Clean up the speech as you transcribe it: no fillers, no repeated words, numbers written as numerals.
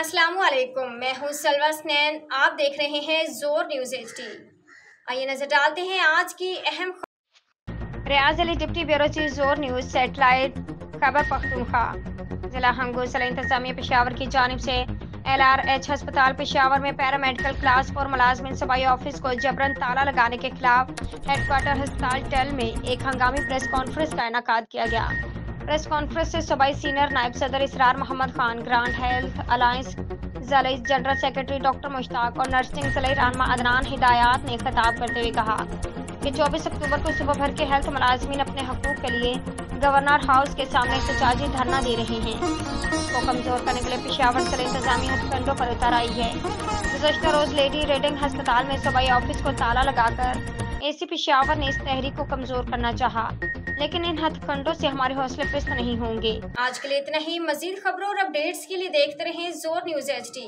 अस्सलामु अलैकुम, मैं हूँ सलवा स्नैन। आप देख रहे हैं जोर न्यूज़ HD। आइए नजर डालते हैं आज की अहम रियाज अली डिप्टी ब्यूरो चीफ जोर न्यूज़ सैटेलाइट खैबर पख्तूनख्वा जिला हंगोर ज़िला इंतजामिया पेशावर की जानिब से LRH अस्पताल पेशावर में पैरामेडिकल क्लास 4 मुलाजमिन सूबाई ऑफिस को जबरन ताला लगाने के खिलाफ हेडक्वार्टर अस्पताल टल में एक हंगामी प्रेस कॉन्फ्रेंस का इनेकाद किया गया। प्रेस कॉन्फ्रेंस से सूबाई सीनियर नायब सदर Israr Mohammad Khan, grand health alliance ज़िले जनरल सेक्रेटरी डॉक्टर मुश्ताक और नर्सिंग ज़िले रहनुमा अदनान हिदायत ने खिताब करते हुए कहा कि 24 अक्टूबर को सुबह भर के हेल्थ मुलाजमीन अपने हकूक़ के लिए गवर्नर हाउस के सामने एहतजाजी धरना दे रहे हैं। को कमज़ोर करने के लिए पेशावर ज़िले इंतजामी हथकंडों पर उतर आई है। गुज़श्ता रोज़ लेडी रेडिंग अस्पताल में सूबाई ऑफिस को ताला लगाकर AC पेशावर ने इस तहरीक को कमज़ोर करना चाहा, लेकिन इन हथकंडों से हमारे हौसले पिस्त नहीं होंगे। आज के लिए इतना ही। मज़ीद खबरों और अपडेट्स के लिए देखते रहें जोर न्यूज़ HD।